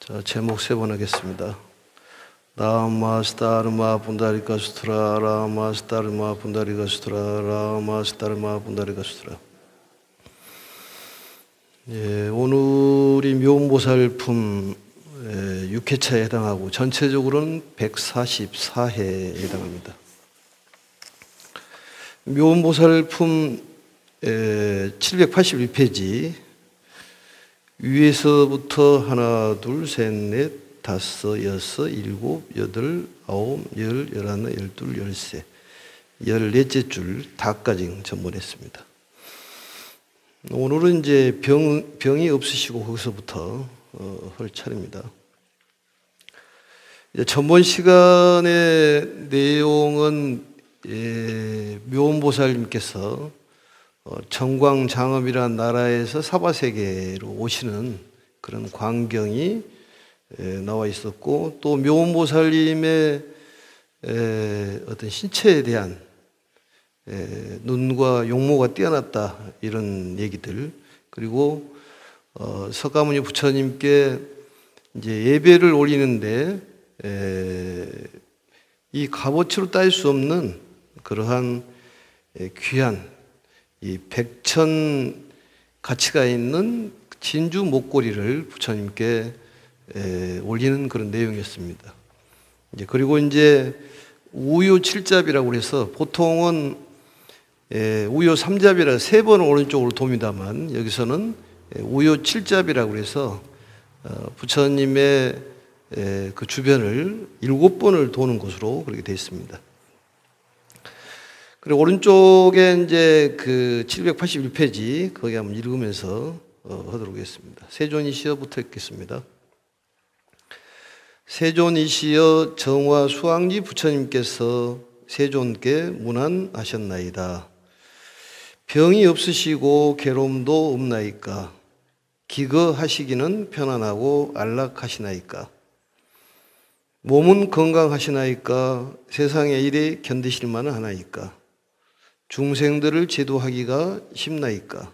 자, 제목 세 번 하겠습니다. 라마스타르마 분다리카 수트라 라마스타르마 분다리카 수트라 라마스타르마 분다리카 수트라. 예, 오늘이 묘음보살품 6회차에 해당하고 전체적으로는 144회에 해당합니다. 묘음보살품 781페이지 위에서부터 하나, 둘, 셋, 넷, 다섯, 여섯, 일곱, 여덟, 아홉, 열, 열하나, 열둘, 열세, 14째 줄 다까지 전문했습니다. 오늘은 이제 병이 없으시고 거기서부터 할 차례입니다. 전번 시간의 내용은 묘음보살님께서 정광장엄이라는 나라에서 사바세계로 오시는 그런 광경이 나와 있었고, 또 묘음보살님의 어떤 신체에 대한 눈과 용모가 뛰어났다 이런 얘기들, 그리고 석가모니 부처님께 이제 예배를 올리는데 이 값어치로 따질 수 없는 그러한 귀한 이 백천 가치가 있는 진주 목걸이를 부처님께 올리는 그런 내용이었습니다. 그리고 이제 우요 7잡이라고 해서 보통은 우요 3잡이라 3번 오른쪽으로 돕니다만, 여기서는 우요 7잡이라고 해서 부처님의 그 주변을 7번을 도는 것으로 그렇게 되어 있습니다. 그리고 오른쪽에 이제 그 781페이지 거기 한번 읽으면서 하도록 하겠습니다. 세존이시여부터 읽겠습니다. 세존이시여 정화 수왕지 부처님께서 세존께 문안하셨나이다. 병이 없으시고 괴로움도 없나이까? 기거하시기는 편안하고 안락하시나이까? 몸은 건강하시나이까? 세상의 일에 견디실 만은 하나이까? 중생들을 제도하기가 쉽나이까?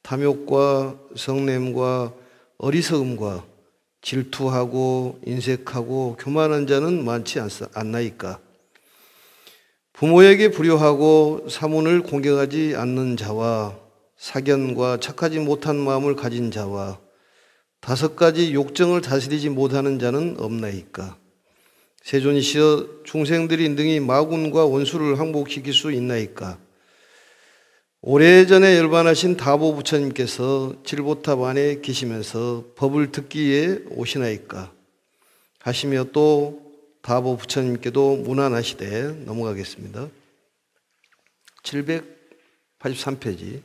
탐욕과 성냄과 어리석음과 질투하고 인색하고 교만한 자는 많지 않나이까? 부모에게 불효하고 사문을 공경하지 않는 자와 사견과 착하지 못한 마음을 가진 자와 5가지 욕정을 다스리지 못하는 자는 없나이까? 세존이시여 중생들이 능히 마군과 원수를 항복시킬 수 있나이까? 오래전에 열반하신 다보 부처님께서 칠보탑 안에 계시면서 법을 듣기 위해 오시나이까? 하시며 또 다보 부처님께도 문안하시되, 넘어가겠습니다. 783페이지.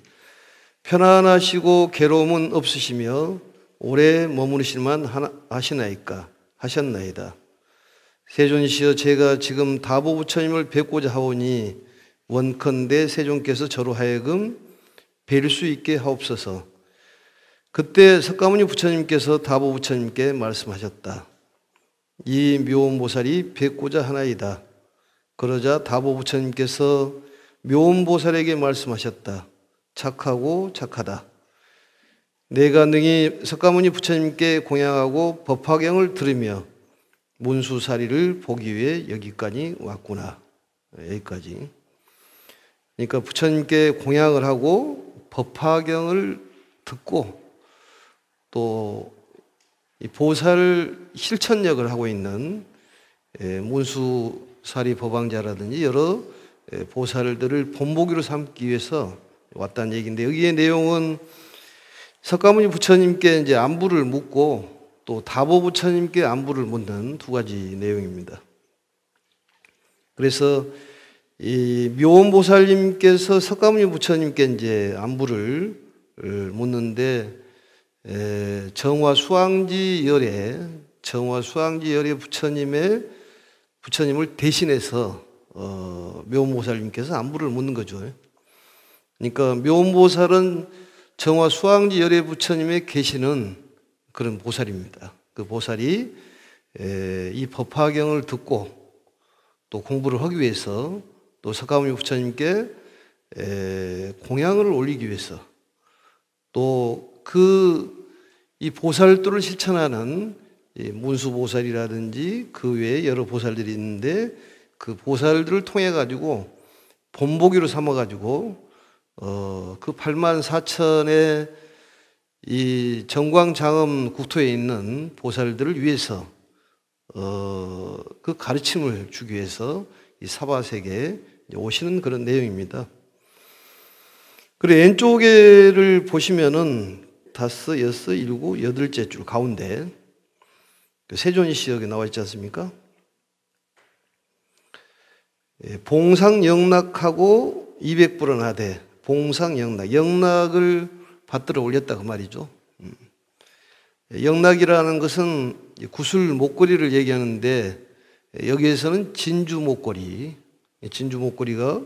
편안하시고 괴로움은 없으시며 오래 머무르실만 하시나이까? 하셨나이다. 세존이시여 제가 지금 다보 부처님을 뵙고자 하오니 원컨대 세존께서 저로 하여금 뵐 수 있게 하옵소서. 그때 석가모니 부처님께서 다보 부처님께 말씀하셨다. 이 묘음보살이 뵙고자 하나이다. 그러자 다보 부처님께서 묘음보살에게 말씀하셨다. 착하고 착하다. 내가 능히 석가모니 부처님께 공양하고 법화경을 들으며 문수사리를 보기 위해 여기까지 왔구나. 여기까지. 그러니까 부처님께 공양을 하고 법화경을 듣고 또 이 보살 실천력을 하고 있는 문수사리 법왕자라든지 여러 보살들을 본보기로 삼기 위해서 왔다는 얘기인데, 여기의 내용은 석가모니 부처님께 이제 안부를 묻고 또 다보 부처님께 안부를 묻는 2가지 내용입니다. 그래서 이 묘음보살님께서 석가모니 부처님께 이제 안부를 묻는데, 정화 수왕지 열에 부처님을 대신해서 묘음보살님께서 안부를 묻는 거죠. 그러니까 묘음보살은 정화 수왕지 열의 부처님에 계시는 그런 보살입니다. 그 보살이 이 법화경을 듣고 또 공부를 하기 위해서 또 석가모니 부처님께 공양을 올리기 위해서 또 이 보살도를 실천하는 문수보살이라든지 그 외에 여러 보살들이 있는데 그 보살들을 통해 가지고 본보기로 삼아 가지고 그 8만 4천의 이 정광장엄 국토에 있는 보살들을 위해서 그 가르침을 주기 위해서 이 사바세계에 오시는 그런 내용입니다. 그리고 왼쪽에를 보시면은 5, 6, 7, 8째 줄 가운데 세존시 여기 나와 있지 않습니까? 봉상영락하고 200불은 하되 봉상영락, 영락을 받들어 올렸다 그 말이죠. 영락이라는 것은 구슬 목걸이를 얘기하는데 여기에서는 진주 목걸이, 진주 목걸이가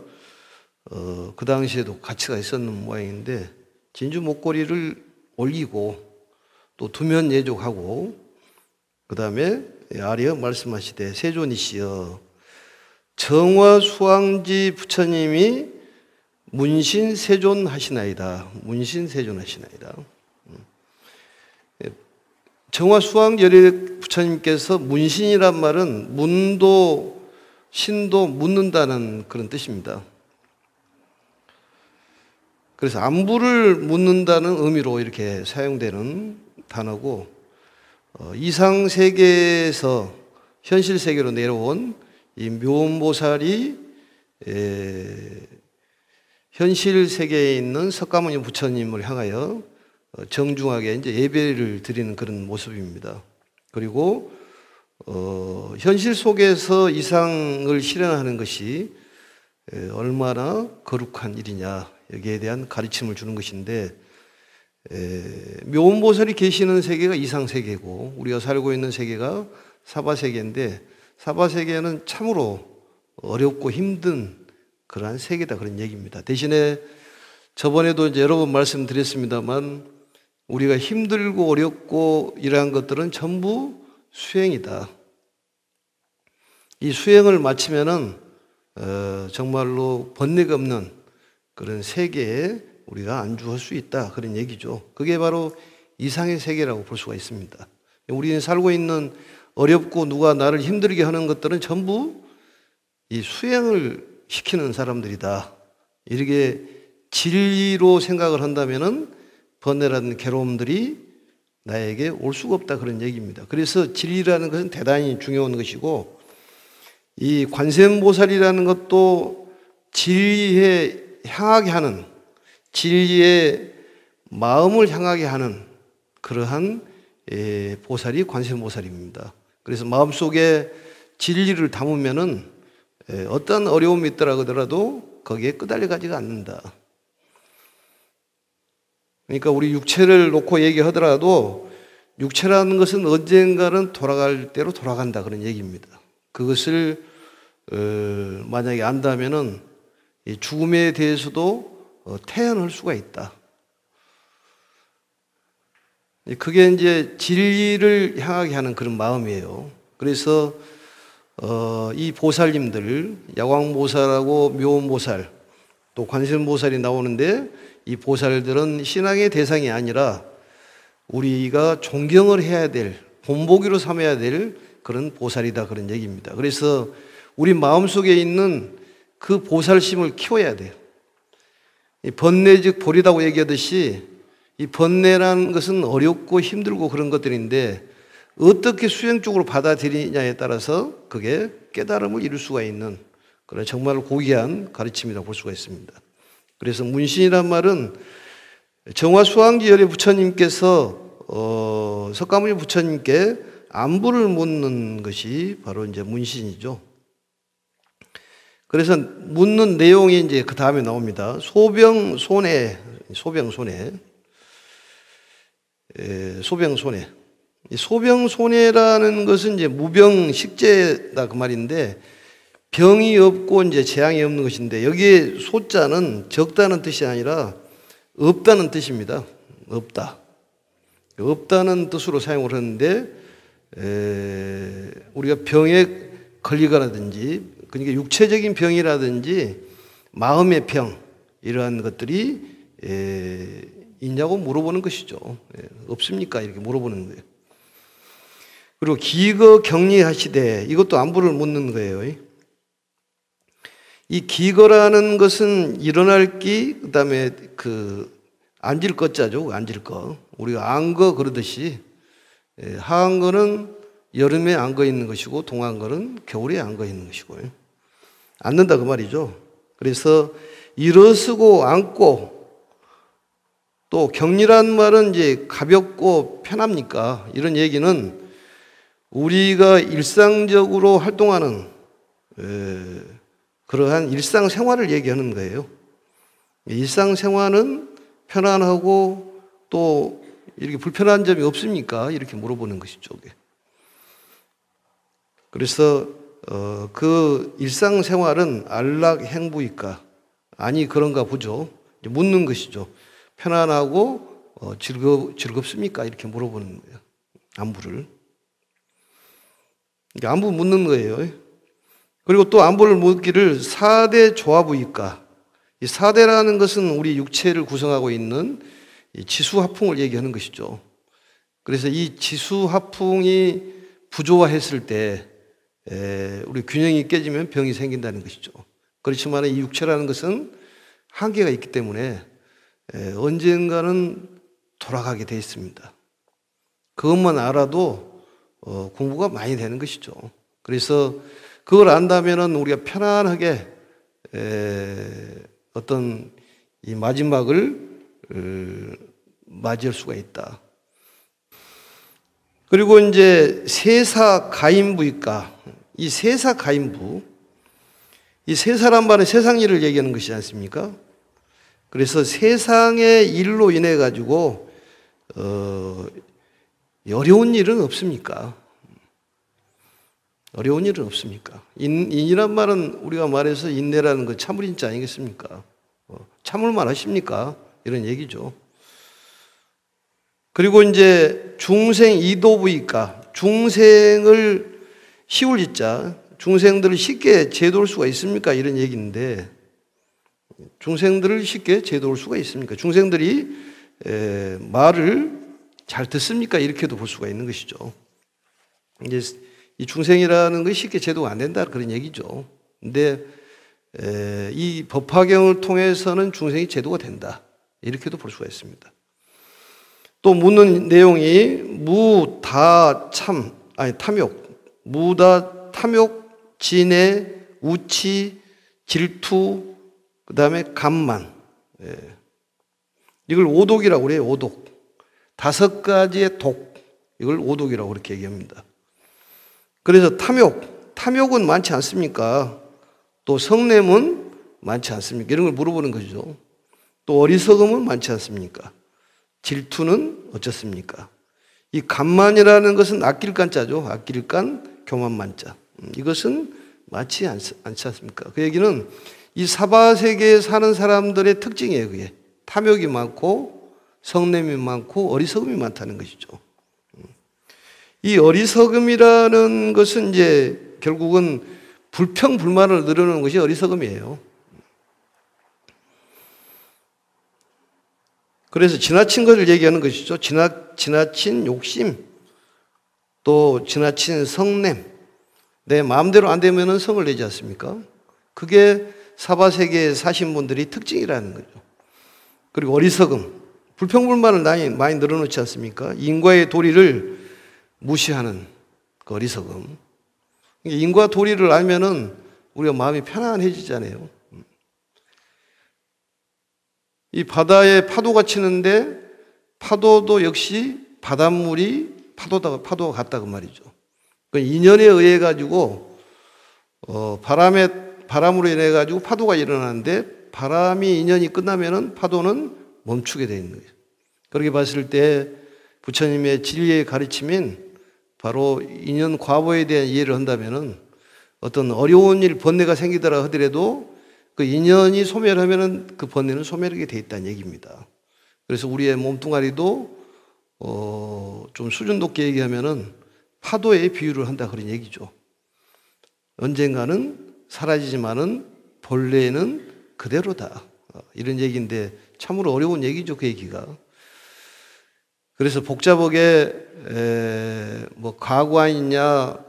그 당시에도 가치가 있었는 모양인데 진주 목걸이를 올리고 또 두면 예족하고 그 다음에 아래에 말씀하시되 세존이시여 정화수왕지 부처님이 문신세존하시나이다. 문신세존하시나이다. 정화수왕열애 부처님께서 문신이란 말은 문도 신도 묻는다는 그런 뜻입니다. 그래서 안부를 묻는다는 의미로 이렇게 사용되는 단어고 이상 세계에서 현실 세계로 내려온 이 묘음보살이 현실 세계에 있는 석가모니 부처님을 향하여 정중하게 이제 예배를 드리는 그런 모습입니다. 그리고 현실 속에서 이상을 실현하는 것이 얼마나 거룩한 일이냐 여기에 대한 가르침을 주는 것인데 묘음보살이 계시는 세계가 이상 세계고 우리가 살고 있는 세계가 사바 세계인데 사바 세계는 참으로 어렵고 힘든 그러한 세계다 그런 얘기입니다. 대신에 저번에도 이제 여러 번 말씀드렸습니다만 우리가 힘들고 어렵고 이러한 것들은 전부 수행이다. 이 수행을 마치면은 정말로 번뇌가 없는 그런 세계에 우리가 안주할 수 있다 그런 얘기죠. 그게 바로 이상의 세계라고 볼 수가 있습니다. 우리는 살고 있는 어렵고 누가 나를 힘들게 하는 것들은 전부 이 수행을 시키는 사람들이다. 이렇게 진리로 생각을 한다면은 번뇌라는 괴로움들이 나에게 올 수가 없다 그런 얘기입니다. 그래서 진리라는 것은 대단히 중요한 것이고 이 관세음보살이라는 것도 진리에 향하게 하는 진리의 마음을 향하게 하는 그러한 보살이 관세음보살입니다. 그래서 마음속에 진리를 담으면은 어떤 어려움이 있더라 하더라도 거기에 끄달려 가지가 않는다. 그러니까 우리 육체를 놓고 얘기하더라도 육체라는 것은 언젠가는 돌아갈 대로 돌아간다 그런 얘기입니다. 그것을 만약에 안다면은 죽음에 대해서도 태어날 수가 있다. 그게 이제 진리를 향하게 하는 그런 마음이에요. 그래서 이 보살님들 야광보살하고 묘음보살 또 관세음보살이 나오는데 이 보살들은 신앙의 대상이 아니라 우리가 존경을 해야 될 본보기로 삼아야 될 그런 보살이다 그런 얘기입니다. 그래서 우리 마음속에 있는 그 보살심을 키워야 돼요. 번뇌 즉 보리다고 얘기하듯이 이 번뇌라는 것은 어렵고 힘들고 그런 것들인데 어떻게 수행 쪽으로 받아들이냐에 따라서 그게 깨달음을 이룰 수가 있는 그런 정말 고귀한 가르침이라고 볼 수가 있습니다. 그래서 문신이란 말은 정화수왕지열애 부처님께서 석가모니 부처님께 안부를 묻는 것이 바로 이제 문신이죠. 그래서 묻는 내용이 이제 그 다음에 나옵니다. 소병손해. 이 소병손해라는 것은 이제 무병식재다 그 말인데 병이 없고 이제 재앙이 없는 것인데 여기에 소자는 적다는 뜻이 아니라 없다는 뜻입니다. 없다. 없다는 뜻으로 사용을 하는데 우리가 병에 걸리거라든지 그러니까 육체적인 병이라든지 마음의 병 이러한 것들이 있냐고 물어보는 것이죠. 없습니까? 이렇게 물어보는 거예요. 그리고 기거 격리하시되, 이것도 안부를 묻는 거예요. 이 기거라는 것은 일어날 기, 그다음에 앉을 것자죠. 앉을 거. 우리가 안거 그러듯이 하안거는 여름에 안거 있는 것이고 동안거는 겨울에 안거 있는 것이고 앉는다 그 말이죠. 그래서 일어서고 앉고, 또 격리란 말은 이제 가볍고 편합니까? 이런 얘기는 우리가 일상적으로 활동하는 그러한 일상생활을 얘기하는 거예요. 일상생활은 편안하고 또 이렇게 불편한 점이 없습니까? 이렇게 물어보는 것이죠. 그래서 그 일상생활은 안락행부일까? 아니 그런가 보죠. 묻는 것이죠. 편안하고 즐겁습니까? 이렇게 물어보는 거예요. 안부를. 안부 묻는 거예요. 그리고 또 안부를 묻기를 사대 조화부일까? 이 사대라는 것은 우리 육체를 구성하고 있는 지수화풍을 얘기하는 것이죠. 그래서 이 지수화풍이 부조화했을 때 우리 균형이 깨지면 병이 생긴다는 것이죠. 그렇지만 이 육체라는 것은 한계가 있기 때문에 언젠가는 돌아가게 돼 있습니다. 그것만 알아도 공부가 많이 되는 것이죠. 그래서 그걸 안다면은 우리가 편안하게 어떤 이 마지막을 맞이할 수가 있다. 그리고 이제 세사가인부일까? 이 세사가인부, 이 세사란 말은 세상 일을 얘기하는 것이지 않습니까? 그래서 세상의 일로 인해 가지고 어려운 일은 없습니까? 어려운 일은 없습니까? 인이란 말은 우리가 말해서 인내라는 거 참을 인자 아니겠습니까? 참을만 하십니까? 이런 얘기죠. 그리고 이제 중생 이도부일까? 중생을 시울 이자, 중생들을 쉽게 제도할 수가 있습니까? 이런 얘기인데, 중생들을 쉽게 제도할 수가 있습니까? 중생들이 말을 잘 듣습니까? 이렇게도 볼 수가 있는 것이죠. 이제 이 중생이라는 것이 쉽게 제도가 안 된다 그런 얘기죠. 근데 이 법화경을 통해서는 중생이 제도가 된다 이렇게도 볼 수가 있습니다. 또 묻는 내용이 탐욕, 무다 탐욕, 진해, 우치, 질투, 그 다음에 감만. 이걸 오독이라고 그래요. 오독. 5가지의 독. 이걸 오독이라고 그렇게 얘기합니다. 그래서 탐욕은 많지 않습니까? 또 성냄은 많지 않습니까? 이런 걸 물어보는 거죠. 또 어리석음은 많지 않습니까? 질투는 어떻습니까? 이 감만이라는 것은 아낄 간자죠. 아낄 간, 교만만자. 이것은 많지 않지 않습니까? 그 얘기는 이 사바세계에 사는 사람들의 특징이에요. 그게 탐욕이 많고 성냄이 많고 어리석음이 많다는 것이죠. 이 어리석음이라는 것은 이제 결국은 불평불만을 늘어놓는 것이 어리석음이에요. 그래서 지나친 것을 얘기하는 것이죠. 지나친 욕심, 또 지나친 성냄. 내 마음대로 안 되면 성을 내지 않습니까? 그게 사바세계에 사신 분들이 특징이라는 거죠. 그리고 어리석음, 불평불만을 많이 늘어놓지 않습니까? 인과의 도리를 무시하는 그 어리석음. 인과 도리를 알면은 우리가 마음이 편안해지잖아요. 이 바다에 파도가 치는데 파도도 역시 바닷물이 파도가 같다 그 말이죠. 그 인연에 의해 가지고 바람으로 인해 가지고 파도가 일어나는데 바람이 인연이 끝나면은 파도는 멈추게 되어 있는 거예요. 그렇게 봤을 때 부처님의 진리의 가르침인 바로 인연 과보에 대한 이해를 한다면은 어떤 어려운 일, 번뇌가 생기더라 하더라도 그 인연이 소멸하면은 그 번뇌는 소멸하게 돼 있다는 얘기입니다. 그래서 우리의 몸뚱아리도 좀 수준 높게 얘기하면은 파도에 비유를 한다 그런 얘기죠. 언젠가는 사라지지만은 본래는 그대로다. 이런 얘기인데 참으로 어려운 얘기죠, 그 얘기가. 그래서 복잡하게 뭐 가관이냐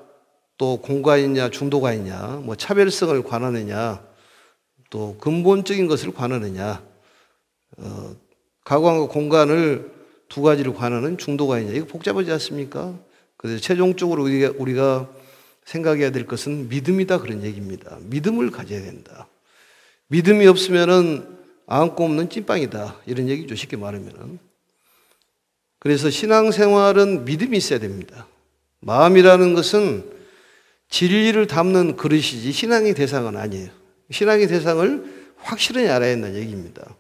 또 공관이냐 중도관이냐 뭐 차별성을 관하느냐 또 근본적인 것을 관하느냐 가관과 공관을 두 가지를 관하는 중도관이냐 이거 복잡하지 않습니까? 그래서 최종적으로 우리가 생각해야 될 것은 믿음이다 그런 얘기입니다. 믿음을 가져야 된다. 믿음이 없으면은 안고 없는 찐빵이다 이런 얘기죠. 쉽게 말하면은. 그래서 신앙생활은 믿음이 있어야 됩니다. 마음이라는 것은 진리를 담는 그릇이지 신앙의 대상은 아니에요. 신앙의 대상을 확실히 알아야 한다는 얘기입니다.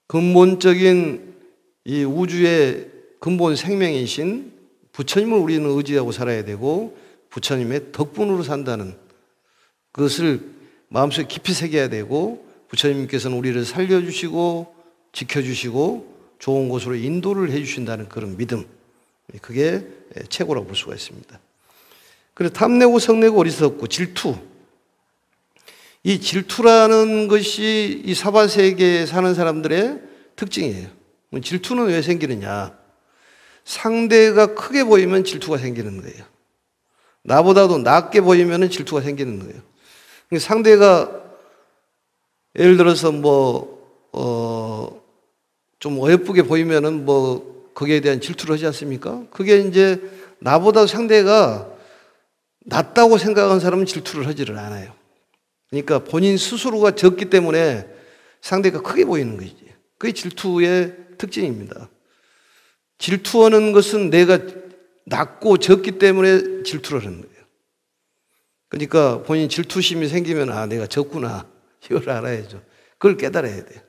근본적인 이 우주의 근본 생명이신 부처님을 우리는 의지하고 살아야 되고 부처님의 덕분으로 산다는 그것을 마음속에 깊이 새겨야 되고 부처님께서는 우리를 살려주시고 지켜주시고 좋은 곳으로 인도를 해주신다는 그런 믿음 그게 최고라고 볼 수가 있습니다. 그래서 탐내고 성내고 어리석고 질투 이 질투라는 것이 이 사바세계에 사는 사람들의 특징이에요. 질투는 왜 생기느냐 상대가 크게 보이면 질투가 생기는 거예요. 나보다도 낮게 보이면 질투가 생기는 거예요. 상대가 예를 들어서 좀 어여쁘게 보이면은 거기에 대한 질투를 하지 않습니까? 그게 이제 나보다 상대가 낫다고 생각하는 사람은 질투를 하지를 않아요. 그러니까 본인 스스로가 적기 때문에 상대가 크게 보이는 것이지. 그게 질투의 특징입니다. 질투하는 것은 내가 낮고 적기 때문에 질투를 하는 거예요. 그러니까 본인 질투심이 생기면 내가 적구나 이걸 알아야죠. 그걸 깨달아야 돼요.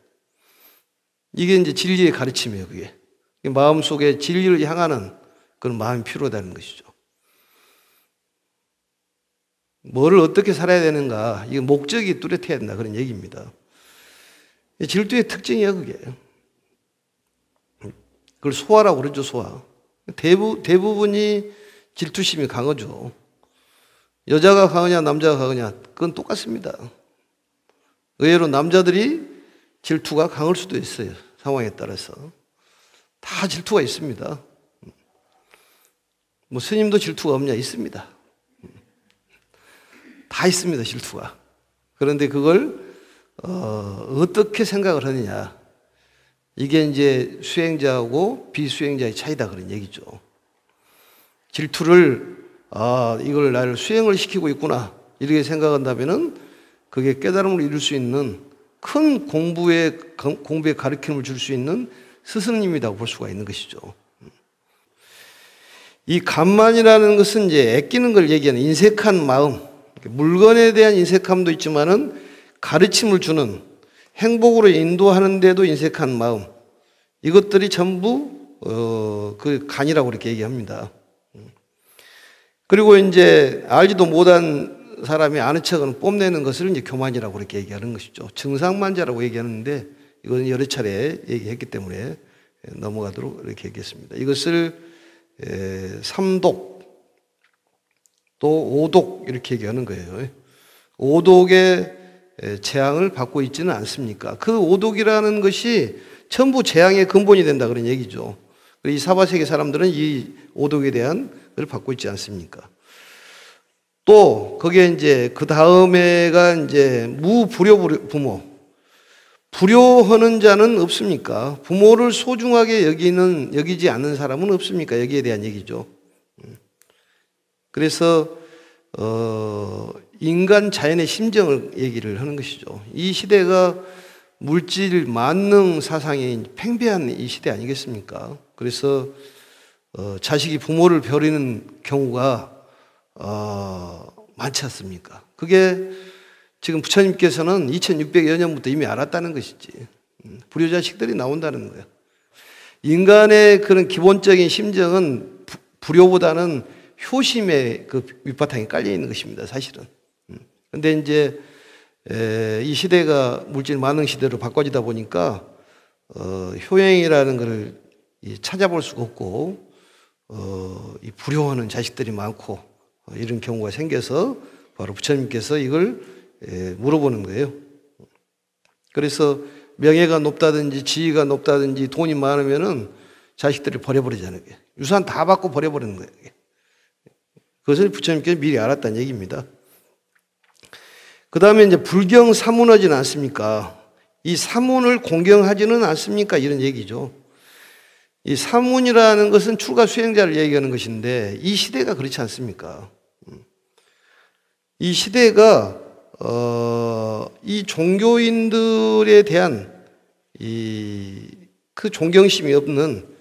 이게 이제 진리의 가르침이에요. 그게 마음속에 진리를 향하는 그런 마음이 필요하다는 것이죠. 뭐를 어떻게 살아야 되는가 이게 목적이 뚜렷해야 된다 그런 얘기입니다. 질투의 특징이야 그게. 그걸 소화라고 그러죠. 소화. 대부분이 질투심이 강하죠. 여자가 강하냐 남자가 강하냐 그건 똑같습니다. 의외로 남자들이 질투가 강할 수도 있어요. 상황에 따라서. 다 질투가 있습니다. 스님도 질투가 없냐? 있습니다. 다 있습니다. 질투가. 그런데 그걸 어떻게 생각을 하느냐 이게 이제 수행자하고 비수행자의 차이다 그런 얘기죠. 질투를 이걸 나를 수행을 시키고 있구나 이렇게 생각한다면은 그게 깨달음을 이룰 수 있는 큰 공부에 가르침을 줄 수 있는 스승님이라고 볼 수가 있는 것이죠. 이 감만이라는 것은 이제 아끼는 걸 얘기하는 인색한 마음, 물건에 대한 인색함도 있지만은 가르침을 주는 행복으로 인도하는 데도 인색한 마음, 이것들이 전부 그 간이라고 이렇게 얘기합니다. 그리고 이제 알지도 못한 사람이 아는 척은 뽐내는 것을 이제 교만이라고 그렇게 얘기하는 것이죠. 증상만자라고 얘기하는데 이건 여러 차례 얘기했기 때문에 넘어가도록 이렇게 얘기했습니다. 이것을 삼독 또 오독 이렇게 얘기하는 거예요. 오독의 재앙을 받고 있지는 않습니까? 그 오독이라는 것이 전부 재앙의 근본이 된다 그런 얘기죠. 이 사바세계 사람들은 이 오독에 대한 걸 받고 있지 않습니까? 또 거기에 이제 그 다음에가 이제 무불효 부모. 불효하는 자는 없습니까? 부모를 소중하게 여기지 않는 사람은 없습니까? 여기에 대한 얘기죠. 그래서 인간 자연의 심정을 얘기를 하는 것이죠. 이 시대가 물질 만능 사상이 팽배한 이 시대 아니겠습니까? 그래서 자식이 부모를 버리는 경우가 많지 않습니까? 그게 지금 부처님께서는 2600여 년부터 이미 알았다는 것이지. 불효자식들이 나온다는 거예요. 인간의 그런 기본적인 심정은 불효보다는 효심의 그 밑바탕에 깔려 있는 것입니다, 사실은. 근데 이제 이 시대가 물질 만능 시대로 바꿔지다 보니까 효행이라는 것을 찾아볼 수가 없고 이 불효하는 자식들이 많고 이런 경우가 생겨서 바로 부처님께서 이걸 물어보는 거예요. 그래서 명예가 높다든지 지위가 높다든지 돈이 많으면은 자식들을 버려버리잖아요. 유산 다 받고 버려버리는 거예요. 그것을 부처님께서 미리 알았다는 얘기입니다. 그 다음에 이제 불경 사문하지는 않습니까? 이 사문을 공경하지는 않습니까? 이런 얘기죠. 이 사문이라는 것은 출가 수행자를 얘기하는 것인데 이 시대가 그렇지 않습니까? 이 시대가 이 종교인들에 대한 그 존경심이 없는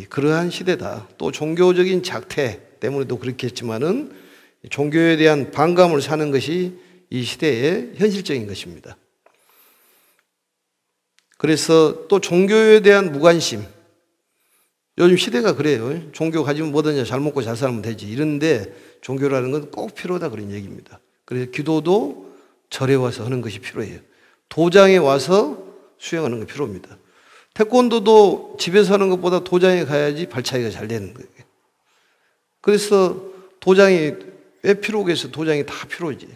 그러한 시대다. 또 종교적인 작태 때문에도 그렇겠지만은 종교에 대한 반감을 사는 것이 이 시대의 현실적인 것입니다. 그래서 또 종교에 대한 무관심. 요즘 시대가 그래요. 종교 가지면 뭐든지 잘 먹고 잘 살면 되지. 이런데 종교라는 건 꼭 필요하다 그런 얘기입니다. 그래서 기도도 절에 와서 하는 것이 필요해요. 도장에 와서 수행하는 게 필요합니다. 태권도도 집에서 하는 것보다 도장에 가야지 발차기가 잘 되는 거예요. 그래서 도장이 왜 필요하겠어? 도장이 다 필요하지.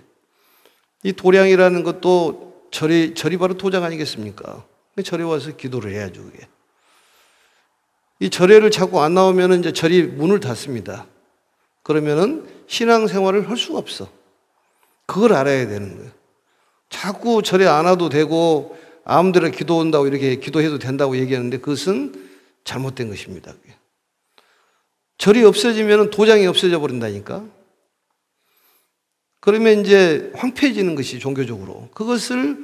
이 도량이라는 것도 절이 바로 도장 아니겠습니까? 절에 와서 기도를 해야죠, 그게. 이 절에를 자꾸 안 나오면 이제 절이 문을 닫습니다. 그러면은 신앙생활을 할 수가 없어. 그걸 알아야 되는 거예요. 자꾸 절에 안 와도 되고 아무데나 기도 온다고 이렇게 기도해도 된다고 얘기하는데 그것은 잘못된 것입니다. 절이 없어지면 도장이 없어져 버린다니까. 그러면 이제 황폐해지는 것이 종교적으로. 그것을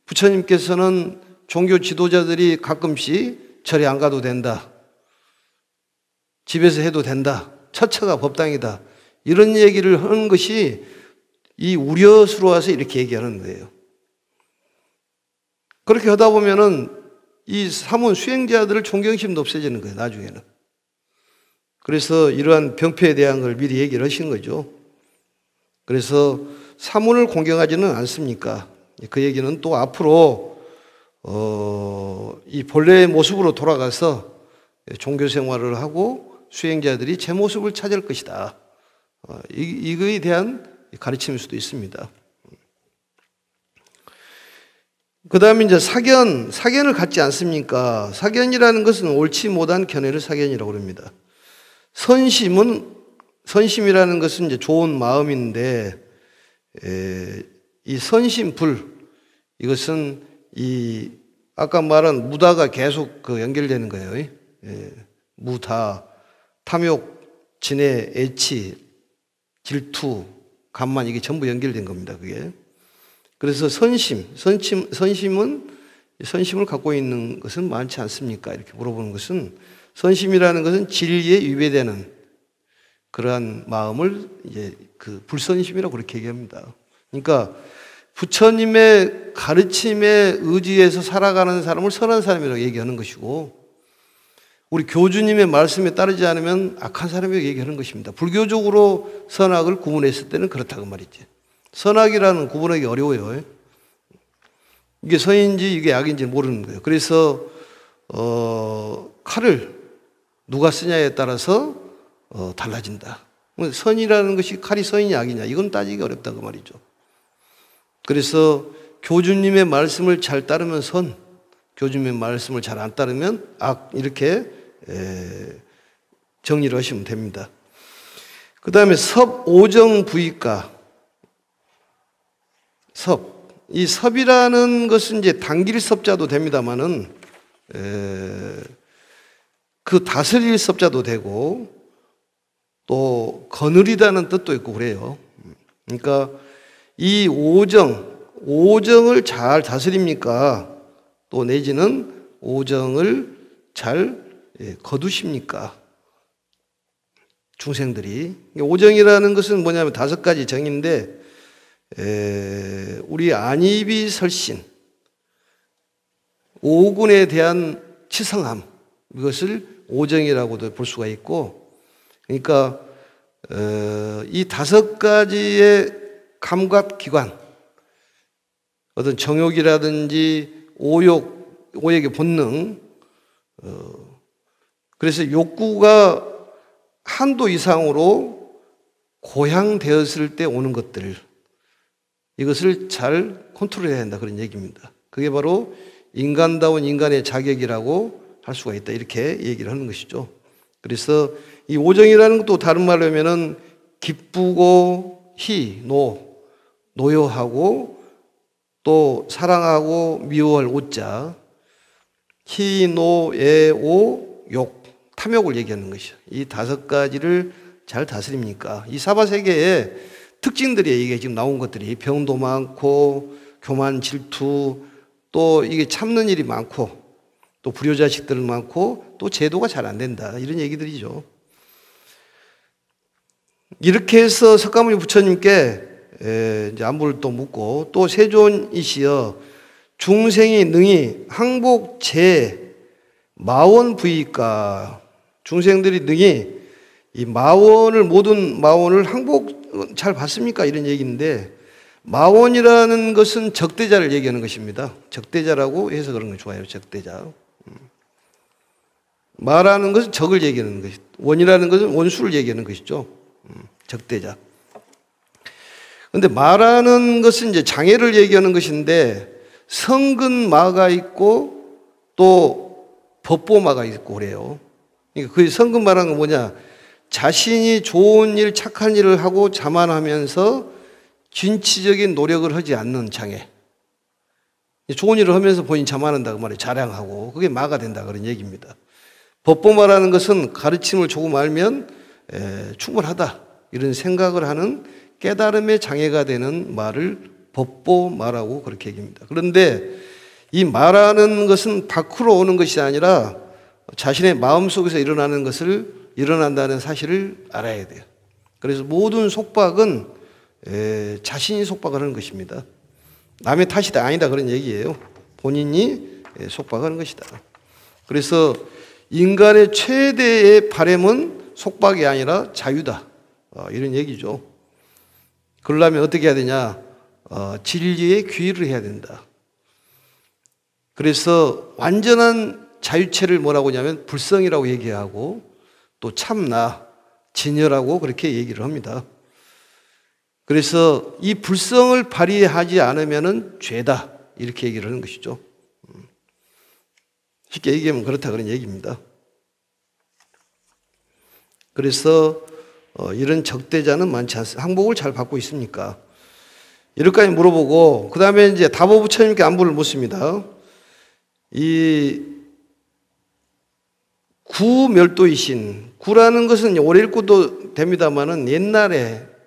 부처님께서는 종교 지도자들이 가끔씩 절에 안 가도 된다. 집에서 해도 된다. 처처가 법당이다. 이런 얘기를 하는 것이 이 우려스러워서 이렇게 얘기하는 거예요. 그렇게 하다 보면은 이 사문 수행자들을 존경심도 없어지는 거예요, 나중에는. 그래서 이러한 병폐에 대한 걸 미리 얘기를 하시는 거죠. 그래서 사문을 공경하지는 않습니까? 그 얘기는 또 앞으로 이 본래의 모습으로 돌아가서 종교 생활을 하고 수행자들이 제 모습을 찾을 것이다. 이거에 대한 가르침일 수도 있습니다. 그 다음에 이제 사견을 갖지 않습니까? 사견이라는 것은 옳지 못한 견해를 사견이라고 합니다. 선심이라는 것은 이제 좋은 마음인데, 이 선심불, 이것은 아까 말한 무다가 계속 연결되는 거예요. 무다, 탐욕, 진해, 애치, 질투, 간만, 이게 전부 연결된 겁니다, 그게. 그래서 선심을 갖고 있는 것은 많지 않습니까? 이렇게 물어보는 것은, 선심이라는 것은 진리에 위배되는 그러한 마음을 이제 불선심이라고 그렇게 얘기합니다. 그러니까 부처님의 가르침에 의지해서 살아가는 사람을 선한 사람이라고 얘기하는 것이고, 우리 교주님의 말씀에 따르지 않으면 악한 사람이라고 얘기하는 것입니다. 불교적으로 선악을 구분했을 때는 그렇다고 말이지. 선악이라는 구분하기 어려워요. 이게 선인지 이게 악인지 모르는 거예요. 그래서 칼을 누가 쓰냐에 따라서 달라진다. 선이라는 것이 칼이 선이냐 악이냐 이건 따지기 어렵다고 말이죠. 그래서 교주님의 말씀을 잘 따르면 선, 교주님의 말씀을 잘 안 따르면 악, 이렇게 정리를 하시면 됩니다. 그 다음에 섭오정부의가, 이 섭이라는 것은 이제 당길 섭자도 됩니다만은 그 다스릴 섭자도 되고 또 거느리다는 뜻도 있고 그래요. 그러니까 이 오정을 잘 다스립니까? 또 내지는 오정을 잘 거두십니까? 중생들이. 오정이라는 것은 뭐냐면 5가지 정인데, 우리 안이비설신, 오군에 대한 치성함, 이것을 오정이라고도 볼 수가 있고, 그러니까 이 5가지의 감각기관, 어떤 정욕이라든지 오욕의 본능, 그래서 욕구가 한도 이상으로 고양되었을 때 오는 것들, 이것을 잘 컨트롤해야 한다 그런 얘기입니다. 그게 바로 인간다운 인간의 자격이라고 할 수가 있다. 이렇게 얘기를 하는 것이죠. 그래서 이 오정이라는 것도 다른 말로 하면은 기쁘고 노여하고 또 사랑하고 미워할 오자, 노애오 욕, 탐욕을 얘기하는 것이죠. 이 5가지를 잘 다스립니까? 이 사바세계의 특징들이 이게 지금 나온 것들이 병도 많고 교만, 질투, 또 이게 참는 일이 많고 또 불효자식들 많고 또 제도가 잘 안 된다. 이런 얘기들이죠. 이렇게 해서 석가모니 부처님께 이제 안부를 또 묻고 또 세존이시여 중생이 능히 항복 제 마원 부이까 중생들이 능히 이 모든 마원을 항복 잘 받습니까? 이런 얘기인데 마원이라는 것은 적대자를 얘기하는 것입니다. 적대자라고 해서 그런 거 좋아요. 적대자. 마라는 것은 적을 얘기하는 것이, 원이라는 것은 원수를 얘기하는 것이죠. 적대자. 근데 마라는 것은 이제 장애를 얘기하는 것인데 성근마가 있고 또 법보마가 있고 그래요. 그러니까 그 성근마라는 건 뭐냐? 자신이 좋은 일, 착한 일을 하고 자만하면서 진취적인 노력을 하지 않는 장애. 좋은 일을 하면서 본인 자만한다고 말해 자랑하고 그게 마가 된다 그런 얘기입니다. 법보마라는 것은 가르침을 조금 알면 충분하다 이런 생각을 하는 깨달음의 장애가 되는 말을 법보마라고 그렇게 얘기합니다. 그런데 이 마라는 것은 밖으로 오는 것이 아니라 자신의 마음속에서 일어난다는 사실을 알아야 돼요. 그래서 모든 속박은 자신이 속박을 하는 것입니다. 남의 탓이다 아니다 그런 얘기예요. 본인이 속박하는 것이다. 그래서 인간의 최대의 바람은 속박이 아니라 자유다. 이런 얘기죠. 그러려면 어떻게 해야 되냐? 진리에 귀의를 해야 된다. 그래서 완전한 자유체를 뭐라고 하냐면 불성이라고 얘기하고 또 참나, 진여라고 그렇게 얘기를 합니다. 그래서 이 불성을 발휘하지 않으면 죄다. 이렇게 얘기를 하는 것이죠. 쉽게 얘기하면 그렇다 그런 얘기입니다. 그래서 이런 적대자는 많지 않습니다. 항복을 잘 받고 있습니까? 이렇게까지 물어보고 그 다음에 이제 다보 부처님께 안부를 묻습니다. 이 구멸도이신 구라는 것은 오래 읽고도 됩니다만은 옛날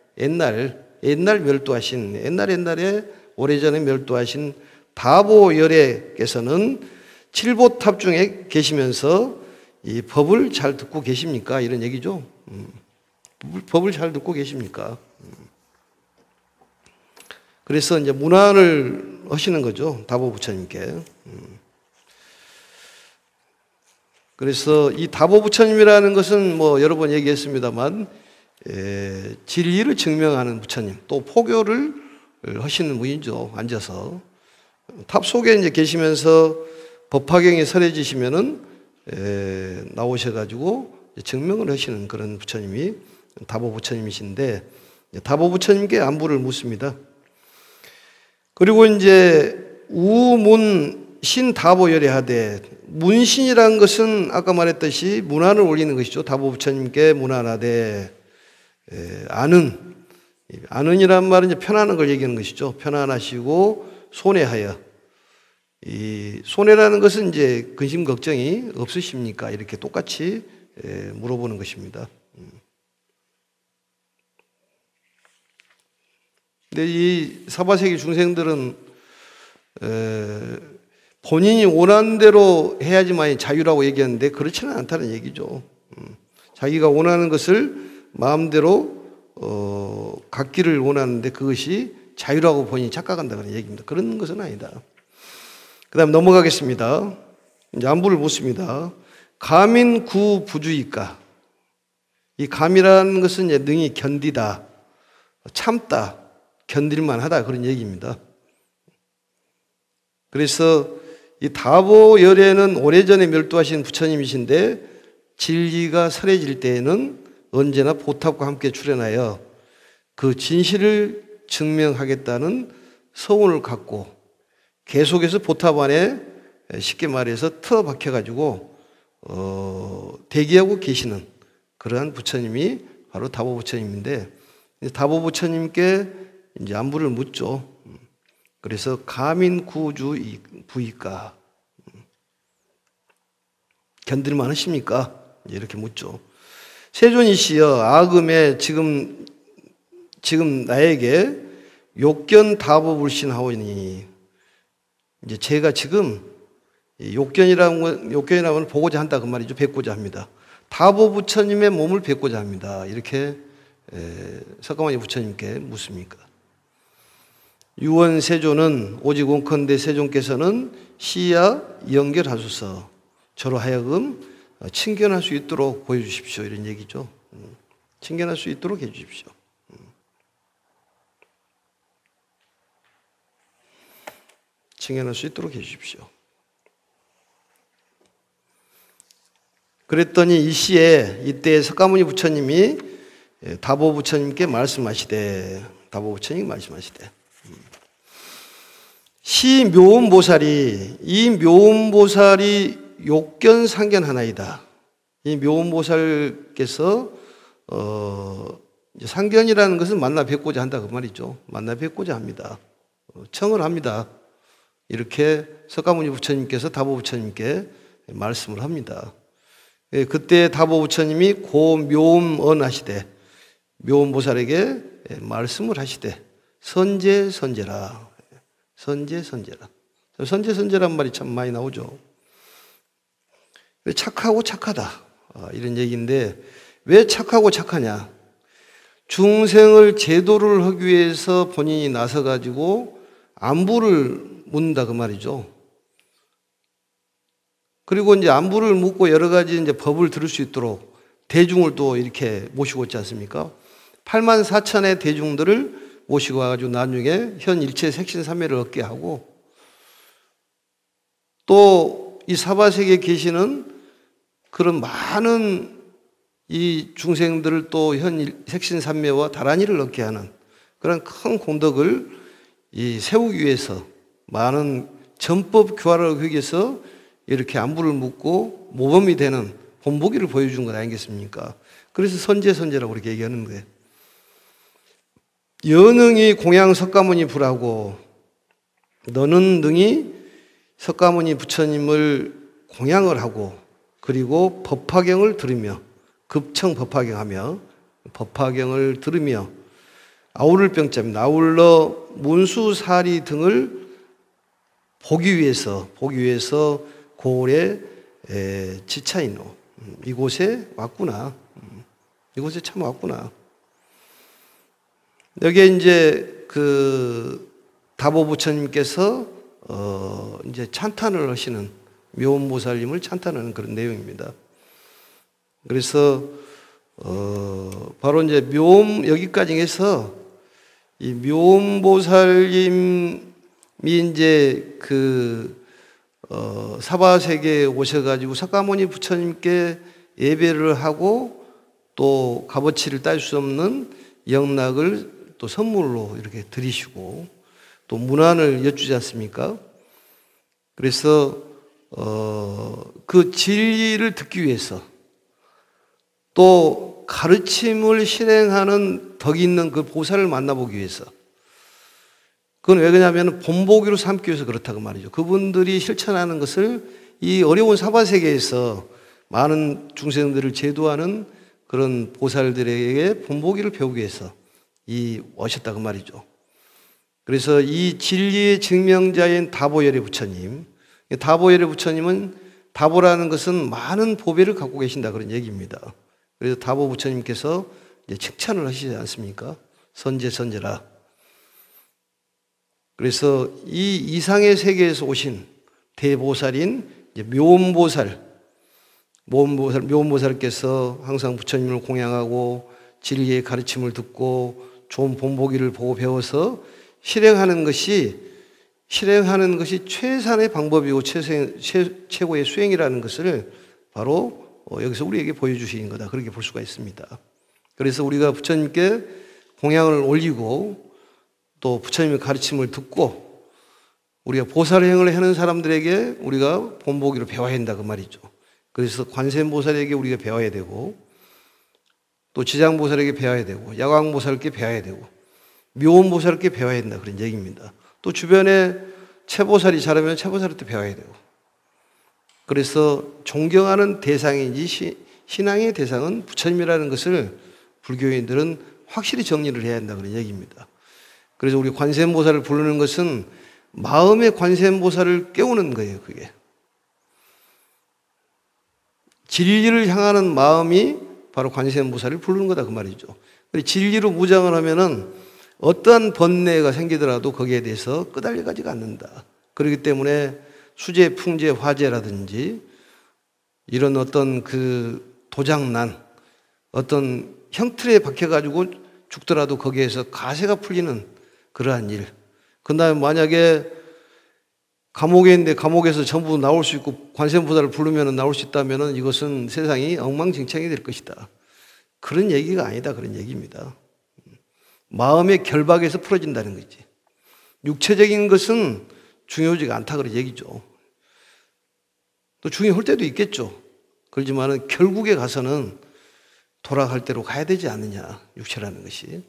멸도하신 옛날에 오래전에 멸도하신 다보열애께서는 칠보탑 중에 계시면서 이 법을 잘 듣고 계십니까? 이런 얘기죠. 법을 잘 듣고 계십니까? 그래서 이제 문안을 하시는 거죠. 다보 부처님께. 그래서 이 다보 부처님이라는 것은 뭐 여러 번 얘기했습니다만 진리를 증명하는 부처님, 또 포교를 하시는 분이죠. 앉아서 탑 속에 이제 계시면서 법화경에 설해지시면은 나오셔가지고 증명을 하시는 그런 부처님이 다보 부처님이신데 다보 부처님께 안부를 묻습니다. 그리고 이제 우문 신다보열애하되 문신이라는 것은 아까 말했듯이 문안을 올리는 것이죠. 다보 부처님께 문안하되 아는이란 말은 이제 편안한 걸 얘기하는 것이죠. 편안하시고 손해하여 이 손해라는 것은 이제 근심 걱정이 없으십니까? 이렇게 똑같이 물어보는 것입니다. 근데 이 사바세계 중생들은 본인이 원하는 대로 해야지만 자유라고 얘기하는데 그렇지는 않다는 얘기죠. 자기가 원하는 것을 마음대로 갖기를 원하는데 그것이 자유라고 본인이 착각한다 그런 얘기입니다. 그런 것은 아니다. 그 다음 넘어가겠습니다. 이제 안부를 묻습니다. 감인 구 부주의까. 이 감이라는 것은 이제 능히 견디다, 참다, 견딜만 하다 그런 얘기입니다. 그래서 이 다보열애는 오래전에 멸도하신 부처님이신데 진리가 설해질 때에는 언제나 보탑과 함께 출연하여 그 진실을 증명하겠다는 서운을 갖고 계속해서 보탑 안에 쉽게 말해서 틀어박혀가지고 대기하고 계시는 그러한 부처님이 바로 다보 부처님인데, 다보 부처님께 이제 안부를 묻죠. 그래서 가민구주 부이까, 견딜만 하십니까? 이렇게 묻죠. 세존이시여, 악음에 지금 나에게 욕견 다보불신하오니, 이제 제가 지금 욕견이라는 건 보고자 한다 그 말이죠. 뵙고자 합니다. 다보 부처님의 몸을 뵙고자 합니다. 이렇게 석가모니 부처님께 묻습니까? 유언세존은 오직 원컨대 세존께서는 시야 연결하소서, 저로 하여금 친견할 수 있도록 보여주십시오. 이런 얘기죠. 친견할 수 있도록 해주십시오. 친견할 수 있도록 해주십시오. 그랬더니 이 시에 이때 석가모니 부처님이 다보 부처님께 말씀하시되, 다보 부처님이 말씀하시되, 시 묘음보살이, 이 묘음보살이 욕견상견하나이다. 이 묘음보살께서 상견이라는 것은 만나 뵙고자 한다 그 말이죠. 만나 뵙고자 합니다. 청을 합니다. 이렇게 석가모니 부처님께서 다보 부처님께 말씀을 합니다. 그때 다보 부처님이 고 묘음언 하시되, 묘음보살에게 말씀을 하시되, 선제선제라. 선제선제라. 선제선제란 말이 참 많이 나오죠. 착하고 착하다, 이런 얘기인데, 왜 착하고 착하냐? 중생을 제도를 하기 위해서 본인이 나서가지고 안부를 묻는다 그 말이죠. 그리고 이제 안부를 묻고 여러 가지 이제 법을 들을 수 있도록 대중을 또 이렇게 모시고 있지 않습니까? 8만 4천의 대중들을 모시고 와가지고 나중에 현 일체 색신삼매를 얻게 하고, 또 이 사바세계에 계시는 그런 많은 이 중생들을 또 현 색신삼매와 다란이를 얻게 하는 그런 큰 공덕을 세우기 위해서, 많은 전법 교화를 하기 위해서 이렇게 안부를 묻고 모범이 되는 본보기를 보여준 것 아니겠습니까? 그래서 선제선제라고 이렇게 얘기하는 거예요. 여능이 공양 석가모니 부라고, 너는 능히 석가모니 부처님을 공양을 하고, 그리고 법화경을 들으며, 급청 법화경하며 법화경을 들으며, 아울러 병자입니다. 아울러 문수사리 등을 보기 위해서 고을에 지차이노, 이곳에 왔구나. 이곳에 참 왔구나. 여기에 이제 그 다보 부처님께서 이제 찬탄을 하시는, 묘음보살님을 찬탄하는 그런 내용입니다. 그래서 바로 이제 여기까지 해서 이 묘음보살님이 이제 그 사바세계에 오셔가지고 석가모니 부처님께 예배를 하고, 또 값어치를 딸 수 없는 영락을 또 선물로 이렇게 드리시고, 또 문안을 여쭈지 않습니까? 그래서 그 진리를 듣기 위해서, 또 가르침을 실행하는 덕이 있는 그 보살을 만나보기 위해서, 그건 왜 그러냐면 본보기로 삼기 위해서 그렇다고 말이죠. 그분들이 실천하는 것을 이 어려운 사바세계에서 많은 중생들을 제도하는 그런 보살들에게 본보기를 배우기 위해서 오셨다고 말이죠. 그래서 이 진리의 증명자인 다보열의 부처님, 다보열의 부처님은, 다보라는 것은 많은 보배를 갖고 계신다 그런 얘기입니다. 그래서 다보 부처님께서 이제 칭찬을 하시지 않습니까? 선제선제라. 그래서 이 이상의 세계에서 오신 대보살인 이제 묘음보살께서 항상 부처님을 공양하고 진리의 가르침을 듣고 좋은 본보기를 보고 배워서 실행하는 것이 최선의 방법이고 최고의 수행이라는 것을 바로 여기서 우리에게 보여주신 거다, 그렇게 볼 수가 있습니다. 그래서 우리가 부처님께 공양을 올리고, 또 부처님의 가르침을 듣고, 우리가 보살행을 하는 사람들에게 우리가 본보기로 배워야 한다 그 말이죠. 그래서 관세음보살에게 우리가 배워야 되고, 또 지장보살에게 배워야 되고, 야광보살께 배워야 되고, 묘음보살께 배워야 된다, 그런 얘기입니다. 또 주변에 채보살이 자라면 채보살한테 배워야 되고, 그래서 존경하는 대상이지 신앙의 대상은 부처님이라는 것을 불교인들은 확실히 정리를 해야 한다, 그런 얘기입니다. 그래서 우리 관세음보살을 부르는 것은 마음의 관세음보살을 깨우는 거예요, 그게. 진리를 향하는 마음이 바로 관세음보살을 부르는 거다, 그 말이죠. 진리로 무장을 하면은 어떠한 번뇌가 생기더라도 거기에 대해서 끄달려가지가 않는다. 그렇기 때문에 수재, 풍재, 화재라든지 이런 어떤 그 도장난, 어떤 형틀에 박혀가지고 죽더라도 거기에서 가세가 풀리는 그러한 일. 그 다음에 만약에 감옥에 있는데 감옥에서 전부 나올 수 있고 관세음보살을 부르면 나올 수 있다면 이것은 세상이 엉망진창이 될 것이다. 그런 얘기가 아니다, 그런 얘기입니다. 마음의 결박에서 풀어진다는 거지. 육체적인 것은 중요하지가 않다, 그런 얘기죠. 또 중요할 때도 있겠죠. 그렇지만 결국에 가서는 돌아갈 대로 가야 되지 않느냐, 육체라는 것이.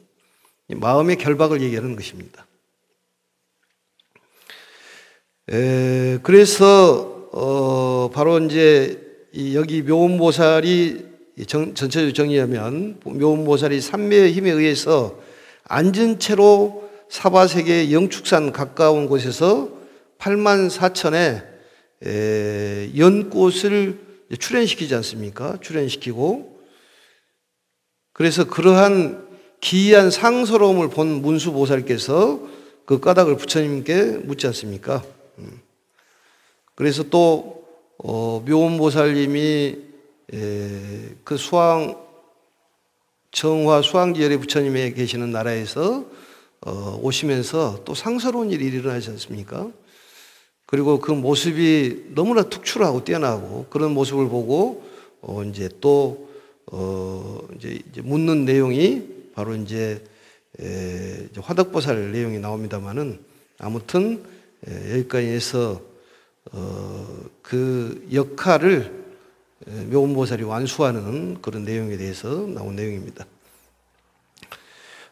마음의 결박을 얘기하는 것입니다. 그래서 바로 이제 여기 묘음보살이 전체적으로 정리하면 묘음보살이 삼매의 힘에 의해서 앉은 채로 사바세계 영축산 가까운 곳에서 84,000의 연꽃을 출현시키지 않습니까? 출현시키고, 그래서 그러한 기이한 상서로움을 본 문수보살께서 그 까닭을 부처님께 묻지 않습니까? 그래서 또 묘음보살님이 그 정화 수왕지열의 부처님에 계시는 나라에서 오시면서 또 상서로운 일이 일어나지 않습니까? 그리고 그 모습이 너무나 특출하고 뛰어나고 그런 모습을 보고 이제 또 이제 묻는 내용이 바로 이제 화덕보살 내용이 나옵니다만은, 아무튼 여기까지 해서 그 역할을 묘음보살이 완수하는 그런 내용에 대해서 나온 내용입니다.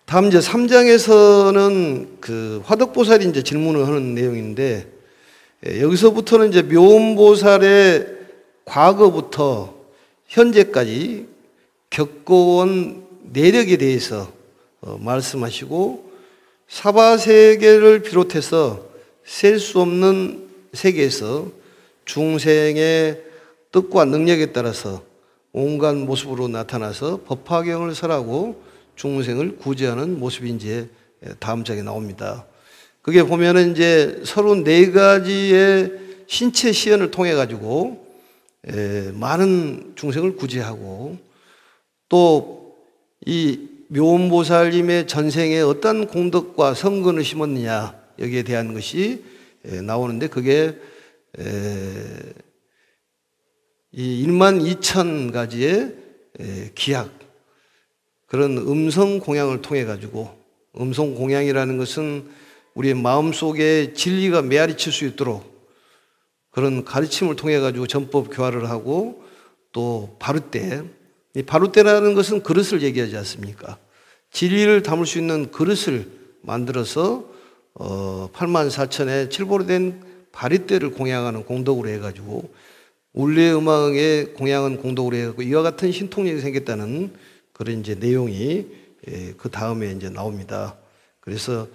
다음 이제 3장에서는 그 화덕보살이 이제 질문을 하는 내용인데, 여기서부터는 이제 묘음보살의 과거부터 현재까지 겪어온 내력에 대해서 말씀하시고, 사바세계를 비롯해서 셀 수 없는 세계에서 중생의 뜻과 능력에 따라서 온갖 모습으로 나타나서 법화경을 설하고 중생을 구제하는 모습이 이제 다음 장에 나옵니다. 그게 보면은 이제 34가지의 신체 시연을 통해 가지고 많은 중생을 구제하고, 또 이 묘음보살님의 전생에 어떤 공덕과 성근을 심었느냐, 여기에 대한 것이 나오는데, 그게 이 12,000가지의 기약, 그런 음성 공양을 통해 가지고, 음성 공양이라는 것은 우리의 마음속에 진리가 메아리칠 수 있도록 그런 가르침을 통해 가지고 전법 교화를 하고, 또 바루대, 이 바루대라는 것은 그릇을 얘기하지 않습니까? 진리를 담을 수 있는 그릇을 만들어서 84,000의 칠보로 된 바리대를 공양하는 공덕으로 해가지고, 울례음왕의 공양은 공덕으로 해가지고 이와 같은 신통력이 생겼다는 그런 이제 내용이 그 다음에 이제 나옵니다. 그래서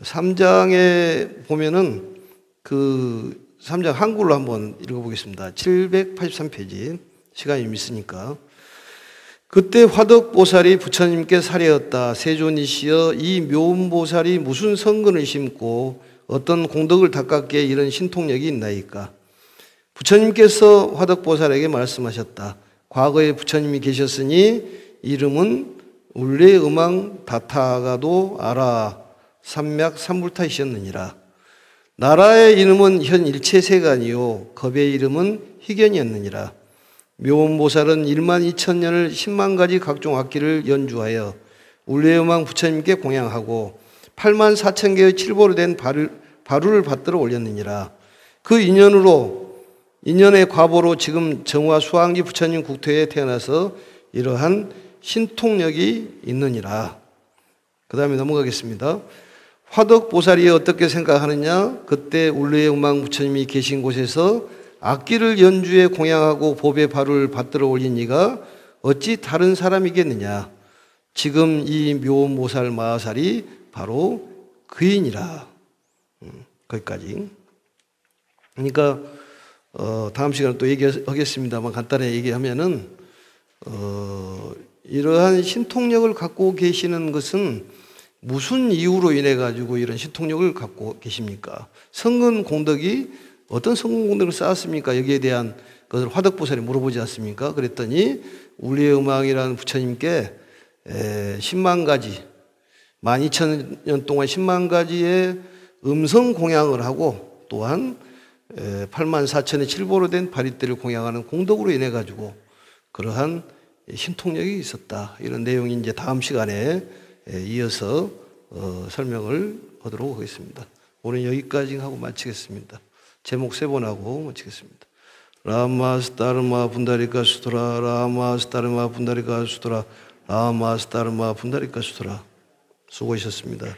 3장에 보면은 그 3장 한글로 한번 읽어보겠습니다. 783페이지, 시간이 좀 있으니까. 그때 화덕보살이 부처님께 사례었다. 세존이시여, 이 묘음보살이 무슨 성근을 심고 어떤 공덕을 닦았기에 이런 신통력이 있나이까? 부처님께서 화덕보살에게 말씀하셨다. 과거에 부처님이 계셨으니 이름은 울례음왕 다타가도 아라 삼맥 삼불타이셨느니라. 나라의 이름은 현 일체세간이요 겁의 이름은 희견이었느니라. 묘음보살은 12,000년을 10만 가지 각종 악기를 연주하여 울례음왕 부처님께 공양하고 84,000개의 칠보로 된 바루를 받들어 올렸느니라. 그 인연으로 인연의 과보로 지금 정화 수왕지 부처님 국토에 태어나서 이러한 신통력이 있느니라. 그 다음에 넘어가겠습니다. 화덕보살이 어떻게 생각하느냐? 그때 울루의 음망 부처님이 계신 곳에서 악기를 연주해 공양하고 법의 발을 받들어 올린 이가 어찌 다른 사람이겠느냐? 지금 이 묘모살 마하살이 바로 그이니라. 거기까지. 그러니까 다음 시간에 또 얘기하겠습니다만 간단히 얘기하면은 이러한 신통력을 갖고 계시는 것은 무슨 이유로 인해 가지고 이런 신통력을 갖고 계십니까? 성근 공덕이 어떤 성근 공덕을 쌓았습니까? 여기에 대한 것을 화덕보살이 물어보지 않습니까? 그랬더니 울리의 음왕이라는 부처님께 10만 가지 12,000년 동안 10만 가지의 음성 공양을 하고 또한 84,000의 칠보로 된 바리떼를 공양하는 공덕으로 인해 가지고 그러한 신통력이 있었다. 이런 내용이 이제 다음 시간에 이어서 설명을 하도록 하겠습니다. 오늘 여기까지 하고 마치겠습니다. 제목 3번 하고 마치겠습니다. 라마스타르마 분다리카 수토라 라마스타르마 분다리카 수토라 라마스타르마 분다리카 수토라. 수고하셨습니다.